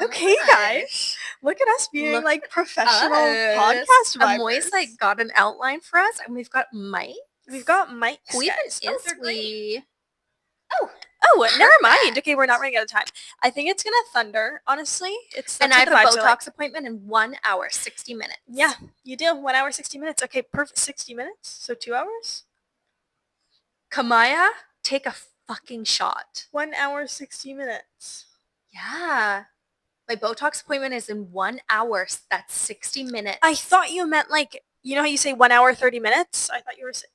Okay, guys. Look at us being Look like professional us. podcast Amoy's vibers. like got an outline for us, and we've got mics. We've got mics, Who even guys. Oh, is they're great. we? Oh, never mind. Perfect. Okay, we're not running out of time. I think it's gonna thunder. Honestly, And that's I what have the a vibes are Botox like. appointment in 1 hour, 60 minutes. Yeah, you do. 1 hour, 60 minutes. Okay, perfect. 60 minutes. So 2 hours. Kamaya, take a fucking shot. 1 hour, 60 minutes. Yeah. My Botox appointment is in 1 hour. That's 60 minutes. I thought you meant like, you know how you say 1 hour, 30 minutes? I thought you were saying.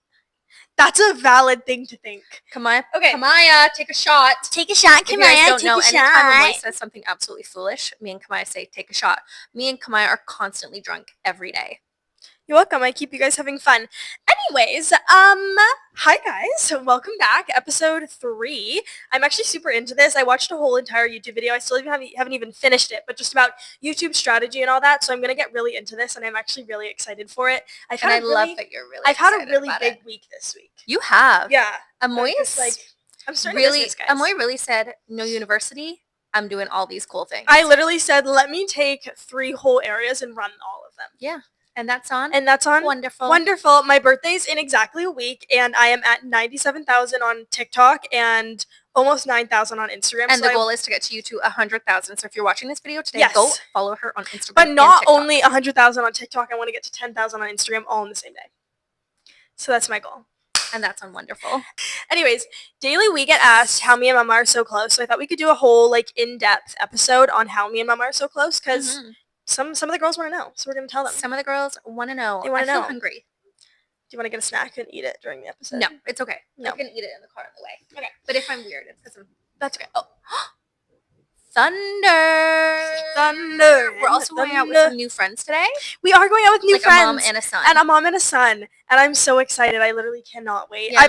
That's a valid thing to think. Kamaya, Okay. Kamaya, take a shot. Take a shot, If you guys Kamaya. don't Take know, a anytime shot. Amoy says something absolutely foolish, me and Kamaya say, take a shot. Me and Kamaya are constantly drunk every day. You're welcome. I keep you guys having fun. Anyways, hi guys. Welcome back. Episode 3. I'm actually super into this. I watched a whole entire YouTube video. I still haven't even finished it, but just about YouTube strategy and all that. So I'm going to get really into this, and I'm actually really excited for it. I love that you're really I've had a excited really about big it. week this week. You have. Yeah. Amoy Just, is like, I'm starting really, business, guys. Amoy really said, no university, I'm doing all these cool things. I literally said, let me take 3 whole areas and run all of them. Yeah. And that's on? Wonderful. Wonderful. My birthday's in exactly a week, and I am at 97,000 on TikTok and almost 9,000 on Instagram. And the goal is to get to you to 100,000. So if you're watching this video today, Yes. go follow her on Instagram. But not and TikTok. only 100,000 on TikTok, I want to get to 10,000 on Instagram all in the same day. So that's my goal. And that's on Wonderful. Anyways, daily we get asked how me and Mama are so close. So I thought we could do a whole like in-depth episode on how me and Mama are so close, because some of the girls want to know. So we're going to tell them. Some of the girls want to know. They want to know. I feel hungry. Do you want to get a snack and eat it during the episode? No, it's okay. No. I can eat it in the car on the way. Okay. But if I'm weird, it's because I'm... That's okay. Oh. Thunder. We're also going out with some new friends today. We are going out with new friends. A mom and a son. And a mom and a son. And I'm so excited. I literally cannot wait. Yeah,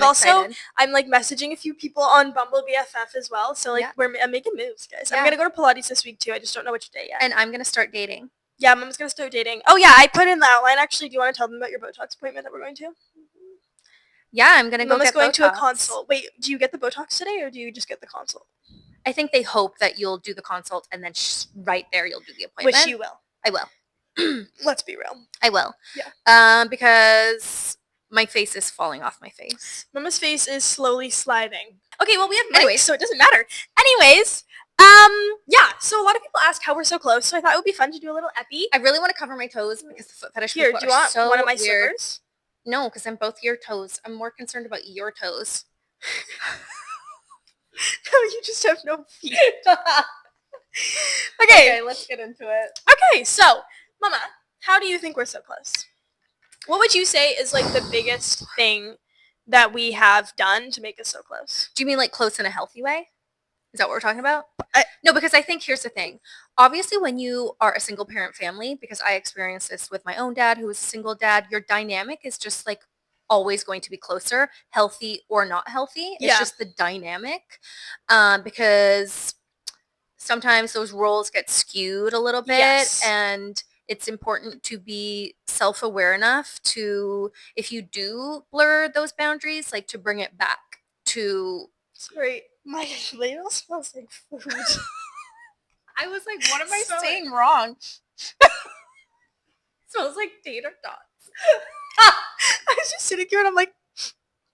I'm like messaging a few people on Bumble BFF as well. So like I'm making moves, guys. Yeah. I'm going to go to Pilates this week too. I just don't know which day yet. And I'm going to start dating. Yeah, Mom's going to start dating. Oh yeah, I put in the outline actually. Do you want to tell them about your Botox appointment that we're going to? Yeah, I'm going to go get Botox. Mama's going to a consult. Wait, do you get the Botox today or do you just get the consult? I think they hope that you'll do the consult and then right there you'll do the appointment. Which you will. I will. Let's be real. I will. Yeah. Because my face is falling off my face. Mama's face is slowly sliding. Okay, well we have mics, Anyways. so it doesn't matter. Anyways, yeah, so a lot of people ask how we're so close, so I thought it would be fun to do a little epi. I really want to cover my toes because the foot fetish Here, people do you want so one of my weird. slippers? No, because I'm both your toes. I'm more concerned about your toes. No, you just have no feet. Okay, let's get into it. Okay, so, Mama, how do you think we're so close? What would you say is like the biggest thing that we have done to make us so close? Do you mean like close in a healthy way? Is that what we're talking about? No, because I think here's the thing. Obviously, when you are a single parent family, because I experienced this with my own dad, who was a single dad, your dynamic is just like always going to be closer, healthy or not healthy. It's just the dynamic. Because sometimes those roles get skewed a little bit, and it's important to be self-aware enough to, if you do blur those boundaries, like to bring it back to... Sorry, my ladle smells like food. I was like, what am I saying wrong? Smells like tater tots. I was just sitting here and I'm like,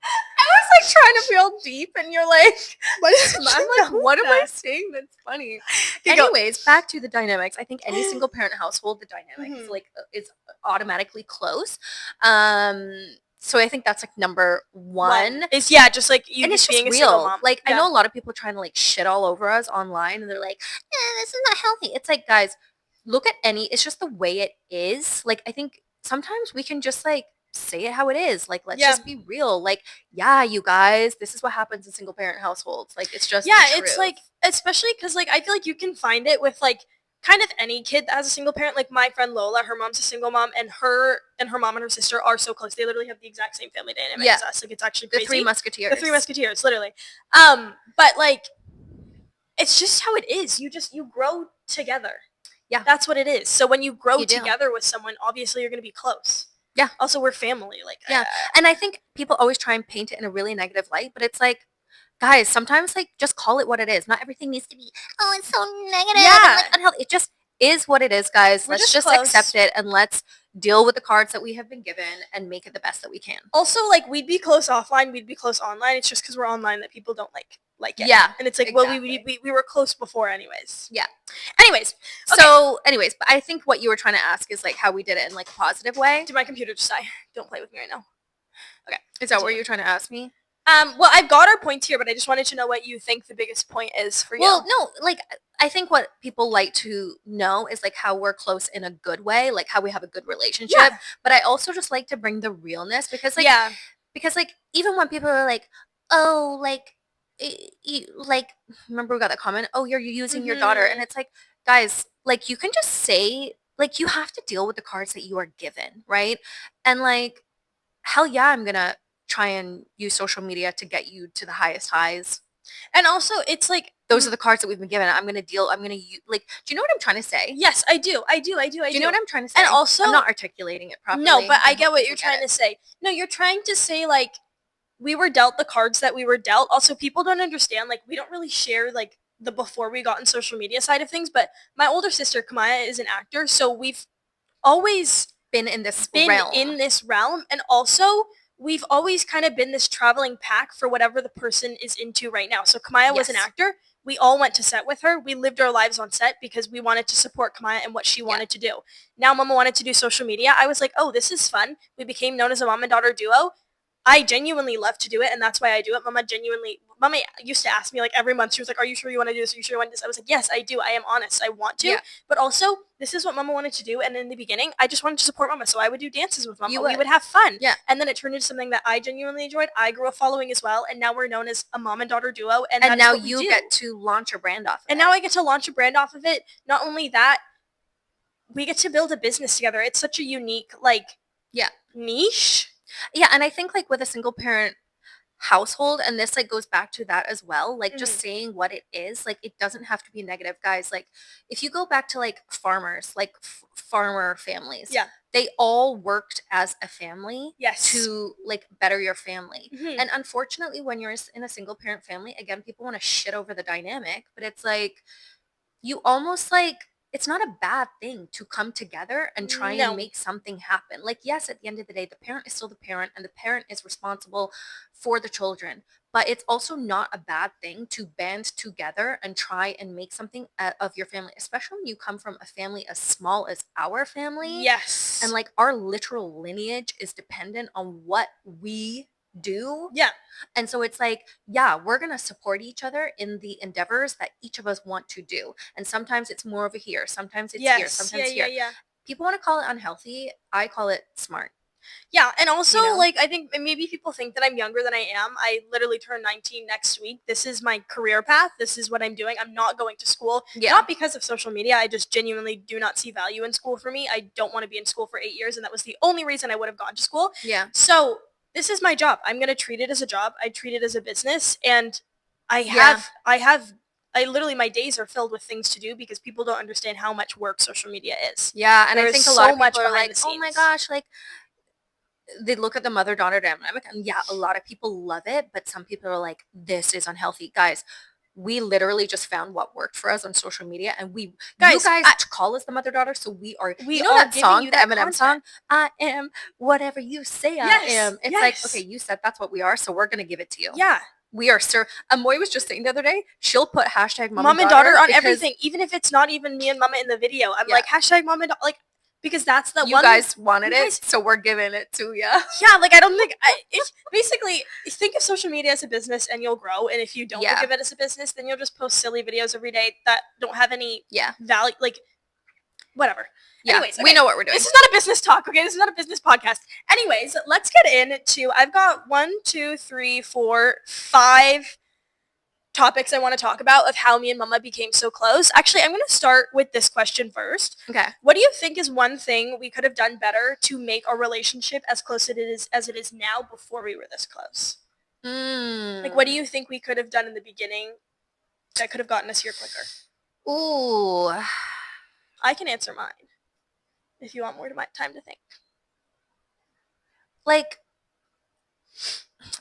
I was like trying to feel deep, and you're like, I'm like, what am I saying that's funny? Anyways, back to the dynamics. I think any single parent household, the dynamics like is automatically close. So I think that's like number one. Is just like you, and it's being just a single real. mom. Like I know a lot of people trying to like shit all over us online, and they're like, this is not healthy. It's like, guys, look at it's just the way it is. Like I think sometimes we can just like say it how it is. Like let's just be real. Like you guys, this is what happens in single parent households. Like it's just it's like, especially because like I feel like you can find it with like kind of any kid that has a single parent. Like my friend Lola, her mom's a single mom, and her mom and her sister are so close. They literally have the exact same family dynamic as us. Like it's actually crazy. The Three Musketeers. The Three Musketeers, literally. But like, it's just how it is. You grow together. Yeah, that's what it is. So when you grow together with someone, obviously you're gonna be close. Yeah. Also, we're family. Like and I think people always try and paint it in a really negative light, but it's like, guys, sometimes like just call it what it is. Not everything needs to be, oh, it's so negative and Yeah. like unhealthy. It just is what it is, guys. We're Let's just just accept close. it and let's deal with the cards that we have been given and make it the best that we can. Also, like, we'd be close offline, we'd be close online. It's just because we're online that people don't like it. Yeah. And it's like, well, we were close before anyways. Yeah. Anyways. Okay. So, anyways, but I think what you were trying to ask is like how we did it in like a positive way. Did my computer just die? Don't play with me right now. Okay. Is that what you're trying to ask me? Well, I've got our points here, but I just wanted to know what you think the biggest point is for you. Well, no, like I think what people like to know is like how we're close in a good way, like how we have a good relationship. Yeah. But I also just like to bring the realness because like yeah. because like even when people are like, oh, like like remember we got that comment, oh, you're using your daughter, and it's like, guys, like you can just say, like, you have to deal with the cards that you are given, right? And like, hell yeah, I'm gonna try and use social media to get you to the highest highs. And also, it's like, those are the cards that we've been given. I'm gonna use, like, do you know what I'm trying to say? Yes, I do. Do you know what I'm trying to say? And also, I'm not articulating it properly. No, but I get what you're trying to say. No, you're trying to say like we were dealt the cards that we were dealt. Also, people don't understand, like, we don't really share like the before we got in social media side of things, but my older sister Kamaya is an actor, so we've always been in this realm, and also we've always kind of been this traveling pack for whatever the person is into right now. So Kamaya was an actor. We all went to set with her. We lived our lives on set because we wanted to support Kamaya and what she wanted to do. Now Mama wanted to do social media. I was like, oh, this is fun. We became known as a mom and daughter duo. I genuinely love to do it, and that's why I do it. Mama used to ask me like every month. She was like, "Are you sure you want to do this? Are you sure you want to do this?" I was like, "Yes, I do. I am honest. I want to." Yeah. But also, this is what Mama wanted to do, and in the beginning, I just wanted to support Mama, so I would do dances with Mama. We would have fun. Yeah. And then it turned into something that I genuinely enjoyed. I grew a following as well, and now we're known as a mom and daughter duo. And now you get to launch a brand off of it. And now I get to launch a brand off of it. Not only that, we get to build a business together. It's such a unique, like, niche. Yeah, and I think like with a single parent household, and this like goes back to that as well, like just saying what it is, like it doesn't have to be negative, guys. Like if you go back to like farmers, like farmer families, they all worked as a family to like better your family. And unfortunately, when you're in a single parent family, again, people want to shit over the dynamic, but it's like you almost like, it's not a bad thing to come together and try and make something happen. Like, yes, at the end of the day, the parent is still the parent and the parent is responsible for the children. But it's also not a bad thing to band together and try and make something of your family, especially when you come from a family as small as our family. Yes. And like our literal lineage is dependent on what we do. Yeah. And so it's like, yeah, we're going to support each other in the endeavors that each of us want to do. And sometimes it's more over here. Sometimes it's here. Sometimes here. Yeah. People want to call it unhealthy. I call it smart. Yeah, and also, like, I think maybe people think that I'm younger than I am. I literally turn 19 next week. This is my career path. This is what I'm doing. I'm not going to school. Yeah. Not because of social media. I just genuinely do not see value in school for me. I don't want to be in school for 8 years, and that was the only reason I would have gone to school. Yeah. So this is my job. I'm going to treat it as a job. I treat it as a business, and I literally, my days are filled with things to do because people don't understand how much work social media is. Yeah, and I think a lot of people are like, oh my gosh, like, they look at the mother-daughter dynamic, and yeah, a lot of people love it, but some people are like, this is unhealthy. Guys, we literally just found what worked for us on social media, and you guys call us the mother-daughter, so we you know that song, the Eminem song, I am whatever you say I am. It's like, okay, you said that's what we are, so we're going to give it to you. Yeah. We are, sir. Amoy was just saying the other day, she'll put hashtag mom and daughter on everything, even if it's not even me and Mama in the video. I'm like, hashtag mom and daughter, like, because that's the one. You guys wanted it, so we're giving it to you. Yeah, like, I don't think, it's basically, think of social media as a business and you'll grow, and if you don't think of it as a business, then you'll just post silly videos every day that don't have any value, like, whatever. Yeah, anyways, we know what we're doing. This is not a business talk, okay? This is not a business podcast. Anyways, let's get into, I've got 1, 2, 3, 4, 5 topics I want to talk about of how me and Mama became so close. Actually, I'm going to start with this question first. Okay. What do you think is one thing we could have done better to make our relationship as close as it is now before we were this close? Like, what do you think we could have done in the beginning that could have gotten us here quicker? Ooh. I can answer mine if you want more time to think. Like,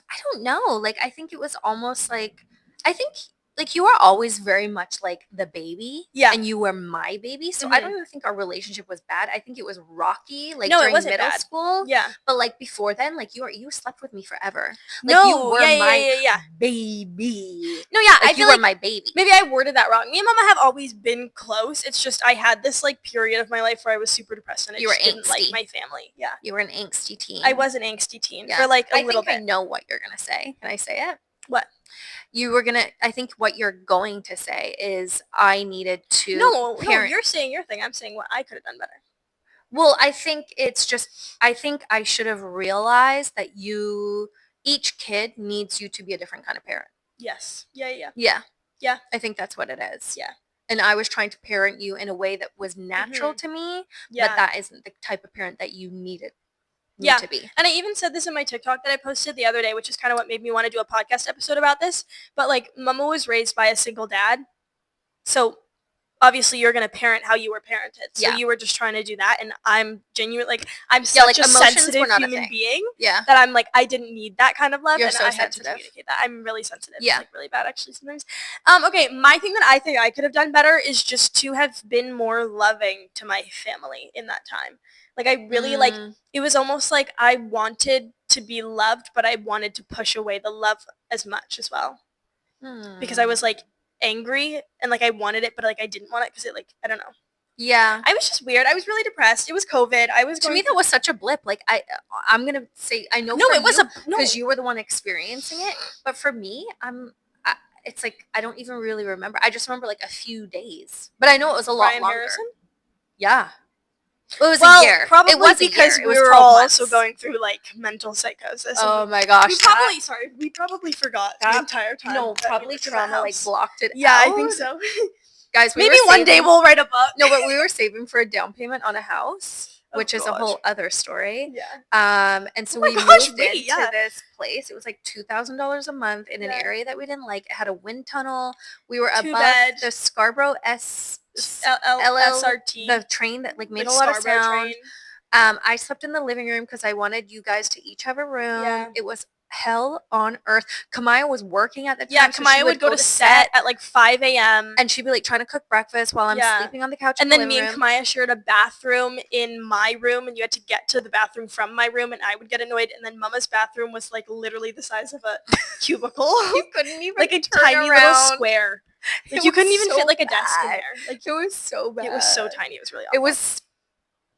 I don't know. Like, I think it was almost like, I think, like, you were always very much like the baby. Yeah. And you were my baby. So I don't even think our relationship was bad. I think it was rocky, like, No, it during wasn't middle bad. school. Yeah. But, like, before then, like, you slept with me forever. Like, No, you were my yeah. baby. No, yeah, I Like, feel you were like my baby. maybe I worded that wrong. Me and Mama have always been close. It's just I had this like period of my life where I was super depressed and I You were just didn't like angsty. my family. Yeah. You were an angsty teen. I was an angsty teen Yeah. for like a I little think I bit. know what you're gonna say. Can I say it? What? I think what you're going to say is I needed to No, parent. you're saying your thing. I'm saying what I could have done better. Well, I think it's just, I think I should have realized that each kid needs you to be a different kind of parent. Yes. Yeah. Yeah. Yeah. I think that's what it is. Yeah. And I was trying to parent you in a way that was natural to me, Yeah. but that isn't the type of parent that you needed me Yeah. to be. And I even said this in my TikTok that I posted the other day, which is kind of what made me want to do a podcast episode about this. But like, Mama was raised by a single dad. So obviously you're going to parent how you were parented. So Yeah. you were just trying to do that. And I'm genuine, like, I'm such a sensitive human being that I'm like, I didn't need that kind of love. You're and so I had to sensitive. communicate that. I'm really sensitive. Yeah. It's like really bad actually sometimes. Okay, my thing that I think I could have done better is just to have been more loving to my family in that time. Like, I really, like, it was almost like I wanted to be loved, but I wanted to push away the love as much as well. Because I was, like, angry and, like, I wanted it, but, like, I didn't want it because it, like, I don't know. Yeah. I was just weird. I was really depressed. It was COVID. To me, that was such a blip. Like, I'm going to say, I know No, it was because you were the one experiencing it. But for me, it's like, I don't even really remember. I just remember, like, a few days. But I know it was a lot longer. Harrison? Yeah. It was a year. Probably it was because we were all also going through like mental psychosis. Oh my gosh. We probably forgot the entire time. No, probably trauma like blocked it out. Yeah, I think so. Guys, maybe one day we'll write a book. No, but we were saving for a down payment on a house, which is a whole other story. Yeah. And so we moved into this place. It was like $2,000 a month in an area that we didn't like. It had a wind tunnel. We were above the Scarborough SRT, the train that like made a lot of sound. I slept in the living room because I wanted you guys to each have a room. Yeah. It was hell on earth. Kamaya was working at the time. Yeah, Kamaya would go to set at like 5 a.m. and she'd be like trying to cook breakfast while I'm sleeping on the couch. And then me and Kamaya shared a bathroom in my room, and you had to get to the bathroom from my room, and I would get annoyed. And then Mama's bathroom was like literally the size of a cubicle. You couldn't even like a tiny little square. Like you couldn't even fit like a desk in there. Like it was so bad. It was so tiny. It was really awful. It was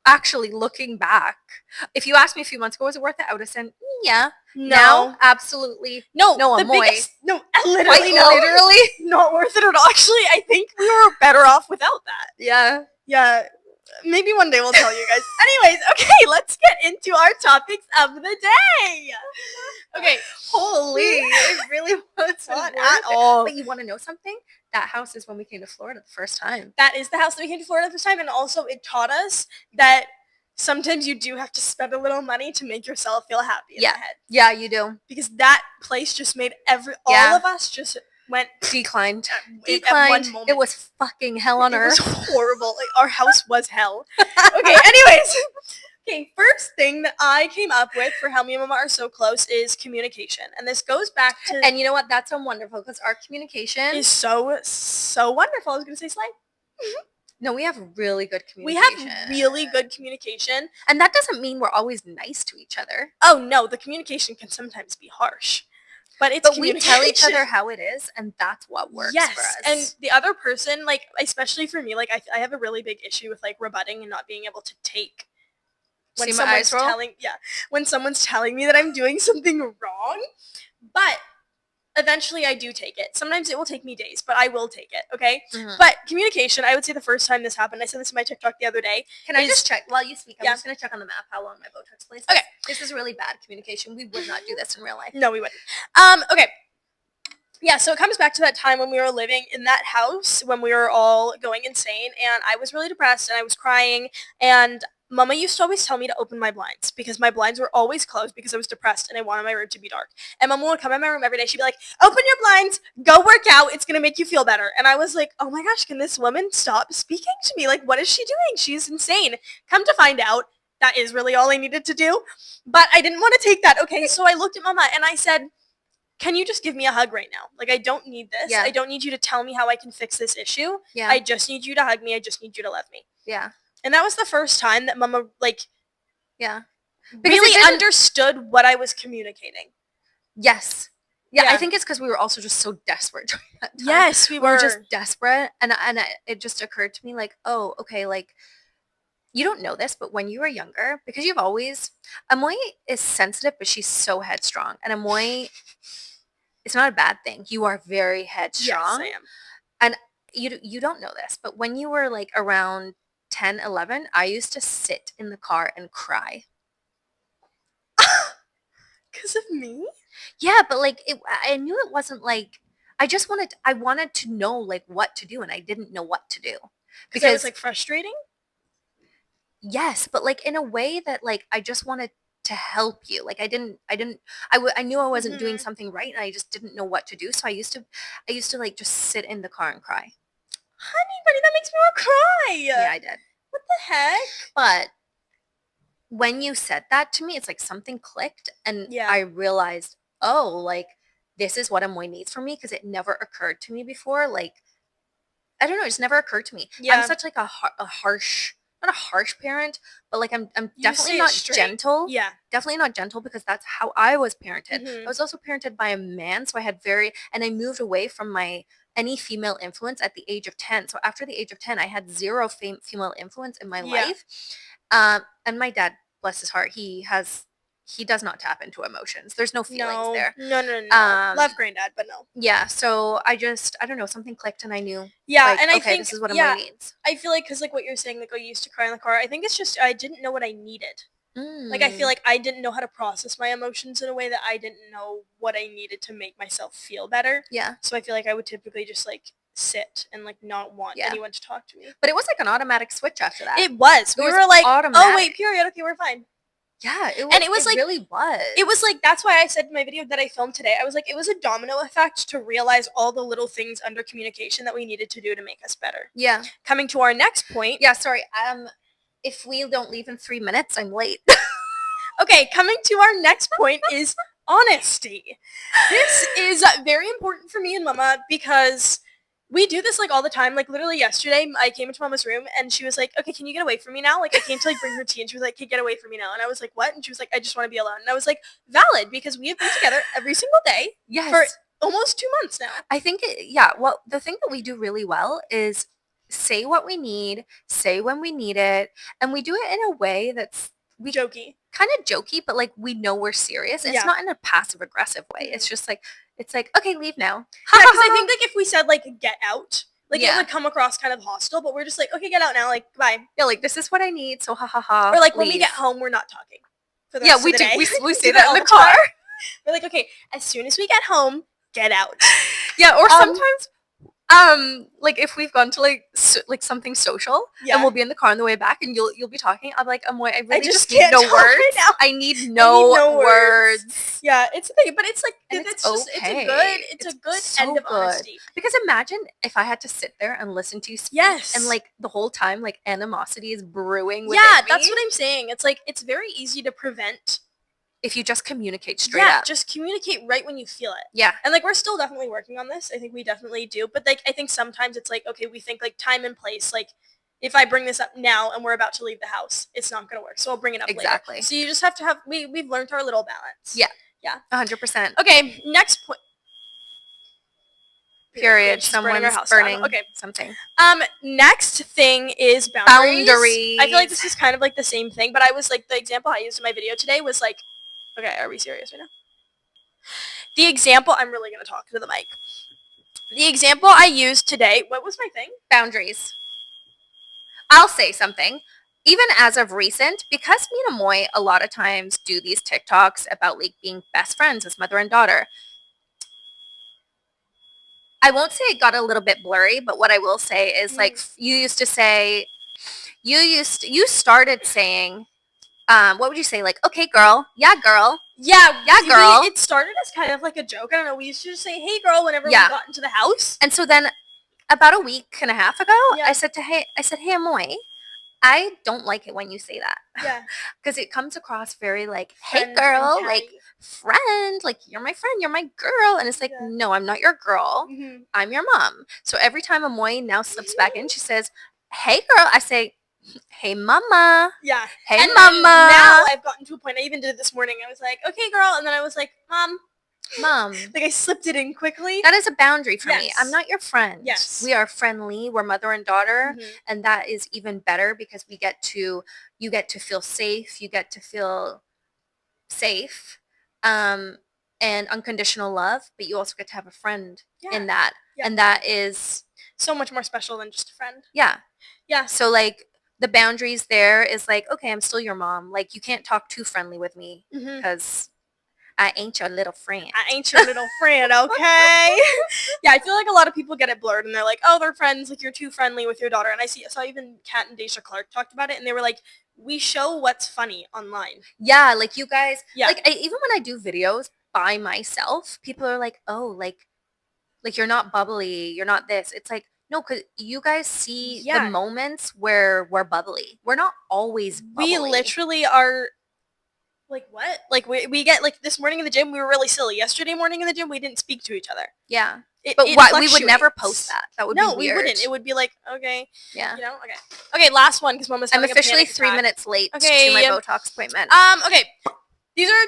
actually looking back. If you asked me a few months ago, was it worth it? I would have said, yeah. No. Now, absolutely. No, literally not worth it at all. Actually, I think we were better off without that. Yeah. Yeah. Maybe one day we'll tell you guys. Anyways, okay, let's get into our topics of the day. Okay. Holy. It really was not at all. But you want to know something? That house is when we came to Florida the first time. That is the house that we came to Florida the first time. And also it taught us that sometimes you do have to spend a little money to make yourself feel happy in the head. Yeah, you do. Because that place just made all of us just went declined. At one moment. It was fucking hell on earth. It was horrible. Like our house was hell. Okay, anyways. Okay, first thing that I came up with for how me and Mama are so close is communication. And this goes back to... And you know what? That's so wonderful because our communication... is so wonderful. I was going to say slay. No, we have really good communication. We have really good communication. And that doesn't mean we're always nice to each other. Oh, no. The communication can sometimes be harsh. But we tell each other how it is, and that's what works for us. And the other person, like, especially for me, like, I have a really big issue with, like, rebutting and not being able to take... when someone's telling me that I'm doing something wrong. But eventually I do take it. Sometimes it will take me days, but I will take it, okay? Mm-hmm. But communication, I would say the first time this happened, I said this in my TikTok the other day. Can I just check while you speak? I'm just going to check on the map how long my Botox place is. Okay. This is really bad communication. We would not do this in real life. No, we wouldn't. Okay. Yeah, so it comes back to that time when we were living in that house, when we were all going insane, and I was really depressed, and I was crying, and Mama used to always tell me to open my blinds because my blinds were always closed because I was depressed and I wanted my room to be dark. And Mama would come in my room every day. She'd be like, open your blinds, go work out. It's going to make you feel better. And I was like, oh my gosh, can this woman stop speaking to me? Like, what is she doing? She's insane. Come to find out, that is really all I needed to do. But I didn't want to take that. Okay, so I looked at Mama and I said, can you just give me a hug right now? Like, I don't need this. Yeah. I don't need you to tell me how I can fix this issue. Yeah. I just need you to hug me. I just need you to love me. Yeah. And that was the first time that Mama, like, yeah, really understood what I was communicating. Yes. Yeah, I think it's because we were also just so desperate during that time. Yes, we were just desperate. And it just occurred to me, like, oh, okay, like, you don't know this, but when you were younger, because you've always, Amoy is sensitive, but she's so headstrong. And Amoy, it's not a bad thing. You are very headstrong. Yes, I am. And you don't know this, but when you were like around 10, 11, I used to sit in the car and cry. Because of me? Yeah, but like I knew it wasn't like I wanted to know like what to do, and I didn't know what to do because it was like frustrating. Yes, but like in a way that like I just wanted to help you. Like I knew I wasn't doing something right, and I just didn't know what to do. So I used to like just sit in the car and cry. Honey, buddy, that makes me want to cry. Yeah, I did. What the heck? But when you said that to me, it's like something clicked, and I realized, oh, like this is what Amoy needs from me, because it never occurred to me before. Like I don't know, it just never occurred to me. Yeah. I'm such like a harsh, not a harsh parent, but like I'm definitely not gentle. Yeah. Definitely not gentle, because that's how I was parented. I was also parented by a man, so I had and I moved away from any female influence at the age of 10. So after the age of 10, I had zero female influence in my life. And my dad, bless his heart, he does not tap into emotions. There's no feelings there. No. Love granddad, but no. Yeah, so I don't know, something clicked and I knew. Yeah, like, and I okay, think this is what Amoy needs. I feel like, because like what you're saying, like I used to cry in the car, I think it's just I didn't know what I needed. Like I feel like I didn't know how to process my emotions in a way that I didn't know what I needed to make myself feel better. Yeah. So I feel like I would typically just like sit and like not want anyone to talk to me. But it was like an automatic switch after that. It was. We were like, automatic. Oh wait, period. Okay, we're fine. Yeah, it was like, really was. It was like, that's why I said in my video that I filmed today, I was like, it was a domino effect to realize all the little things under communication that we needed to do to make us better. Yeah. Coming to our next point. Yeah, sorry. If we don't leave in 3 minutes, I'm late. Okay, coming to our next point is honesty. This is very important for me and Mama, because we do this like all the time. Like literally yesterday, I came into Mama's room and she was like, okay, can you get away from me now? Like I came to like bring her tea and she was like, okay, get away from me now. And I was like, what? And she was like, I just want to be alone. And I was like, valid, because we have been together every single day for almost 2 months now. I think, well, the thing that we do really well is say what we need, say when we need it, and we do it in a way that's jokey. Kind of jokey, but like we know we're serious. It's not in a passive aggressive way. It's just like, it's like, okay, leave now. Yeah, because I think like if we said like get out, like it would come across kind of hostile, but we're just like, okay, get out now, like bye. Yeah, like this is what I need, so ha ha ha. Or like when we get home, we're not talking. For the rest we of the do. Day. We say that in the car. We're like, okay, as soon as we get home, get out. Yeah, or sometimes like if we've gone to like something social and we'll be in the car on the way back and you'll be talking, I'm like, I really just need no words right now. I need no words. Yeah, it's a thing, but it's like it's just okay. It's a good end of honesty. Because imagine if I had to sit there and listen to you speak and like the whole time like animosity is brewing within me. That's what I'm saying. It's like it's very easy to prevent if you just communicate straight up. Just communicate right when you feel it. Yeah. And like we're still definitely working on this. I think we definitely do. But like I think sometimes it's like, okay, we think like time and place, like if I bring this up now and we're about to leave the house, it's not gonna work. So I'll bring it up later. So you just have to have we've learned our little balance. Yeah. Yeah. 100%. Okay, next point. Period. Someone's burning something. Next thing is boundaries. I feel like this is kind of like the same thing, but I was like, the example I used in my video today was like, okay, are we serious right now? The example, I'm really going to talk to the mic. The example I used today, what was my thing? Boundaries. I'll say something. Even as of recent, because me and Amoy a lot of times do these TikToks about like being best friends as mother and daughter, I won't say it got a little bit blurry, but what I will say is like you started saying, what would you say? Like, okay, girl. Yeah, girl. Yeah, girl. It started as kind of like a joke. I don't know. We used to just say, hey, girl, whenever we got into the house. And so then about a week and a half ago, I said, hey, Amoy, I don't like it when you say that. Yeah. Because it comes across very like, hey Friend girl, like mentality. friend, like you're my friend, you're my girl. And it's like, Yeah. no, I'm not your girl. Mhm. I'm your mom. So every time Amoy now slips back in, she says, hey girl. I say, hey mama. Yeah. Hey And mama. then now I've gotten to a point, I even did it this morning. I was like, okay, girl. And then I was like, mom. Like I slipped it in quickly. That is a boundary for me. Yes. I'm not your friend. Yes. We are friendly. We're mother and daughter. Mhm. And that is even better because you get to feel safe. You get to feel safe. And unconditional love, but you also get to have a friend in that. Yeah. And that is so much more special than just a friend. Yeah. Yeah. So like the boundaries there is like, okay, I'm still your mom. Like you can't talk too friendly with me because I ain't your little friend. I ain't your little friend, okay? Yeah, I feel like a lot of people get it blurred and they're like, oh, they're friends, like you're too friendly with your daughter. And I saw even Kat and Deja Clark talked about it and they were like, we show what's funny online. Yeah, like you guys, Yeah. like even when I do videos by myself, people are like, oh, like you're not bubbly, you're not this. It's like, no, because you guys see the moments where we're bubbly. We're not always bubbly. We literally are, like, what? Like, we get, like, this morning in the gym, we were really silly. Yesterday morning in the gym, we didn't speak to each other. Yeah. But why we would never post that. That would be weird. No, we wouldn't. It would be like, okay. Yeah. You know? Okay. Okay, last one, because Mama's having I'm officially 3 minutes late to my Botox appointment. Okay.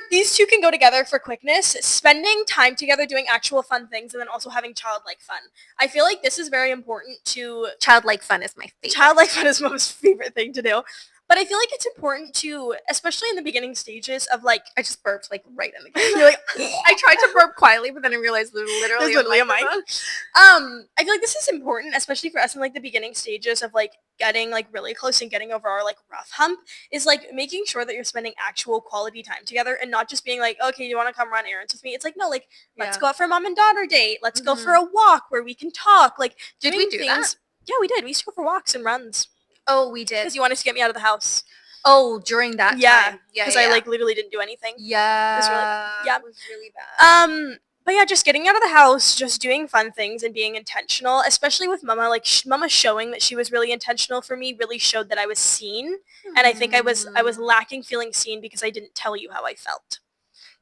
These two can go together for quickness. Spending time together doing actual fun things and then also having childlike fun. I feel like this is very important to... Childlike fun is my favorite. Childlike fun is Mama's favorite thing to do. But I feel like it's important to, especially in the beginning stages of like... I just burped like right in the camera. You're like, I tried to burp quietly, but then I realized there's literally a mic. I feel like this is important, especially for us in like the beginning stages of like getting like really close and getting over our like rough hump, is like making sure that you're spending actual quality time together and not just being like, okay, you want to come run errands with me? It's like, no, like let's go out for a mom and daughter date. Let's go for a walk where we can talk. Like, did we do that? Yeah, we did. We used to go for walks and runs. Oh, we did. Because you wanted to get me out of the house. Oh, during that time. Yeah. Because I like literally didn't do anything. Yeah. It was really bad. But yeah, just getting out of the house, just doing fun things and being intentional, especially with Mama. Like Mama showing that she was really intentional for me really showed that I was seen, and I think I was lacking feeling seen because I didn't tell you how I felt.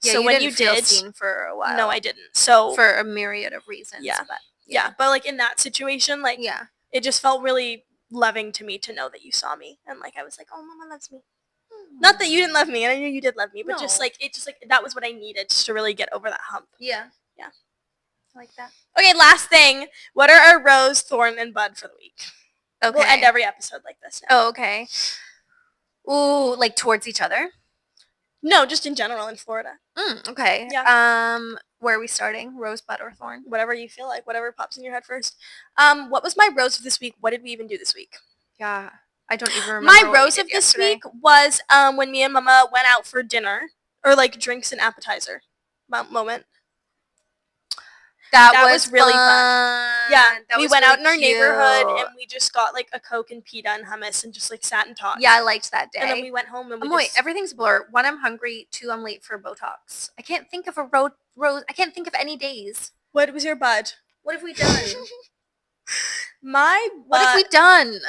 Yeah, so you when didn't feel seen for a while. No, I didn't. So for a myriad of reasons. Yeah, but but like in that situation, like it just felt really loving to me to know that you saw me and like I was like, oh, Mama loves me. Not that you didn't love me, and I knew you did love me, but just like that was what I needed just to really get over that hump. Yeah. I like that. Okay, last thing. What are our rose, thorn, and bud for the week? Okay. We'll end every episode like this now. Oh, okay. Ooh, like towards each other? No, just in general in Florida. Okay. Yeah. Where are we starting? Rose, bud, or thorn? Whatever you feel like. Whatever pops in your head first. What was my rose of this week? What did we even do this week? Yeah. I don't even remember. My rose of this week was when me and Mama went out for dinner or like drinks and appetizer moment. That was really fun. Yeah, we went out in our neighborhood and we just got like a Coke and pita and hummus and just like sat and talked. Yeah, I liked that day. And then we went home and everything's blurred. 1, I'm hungry. 2, I'm late for Botox. I can't think of a rose. I can't think of any days. What was your bud? What have we done? What have we done?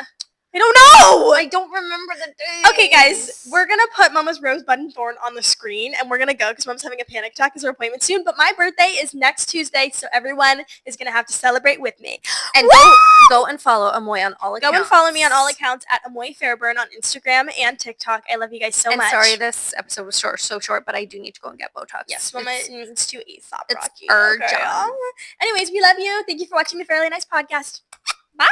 I don't know! I don't remember the day. Okay, guys, we're going to put Mama's rose, bud, and thorn on the screen, and we're going to go because Mom's having a panic attack because her appointment soon, but my birthday is next Tuesday, so everyone is going to have to celebrate with me. And go and follow Amoy on all accounts. Go and follow me on all accounts at Amoy Fairburn on Instagram and TikTok. I love you guys so much. Sorry this episode was so short, but I do need to go and get Botox. Yes, Mama needs to eat Rocky. It's urgent. Okay. Anyways, we love you. Thank you for watching the Fairly Nice podcast. Bye!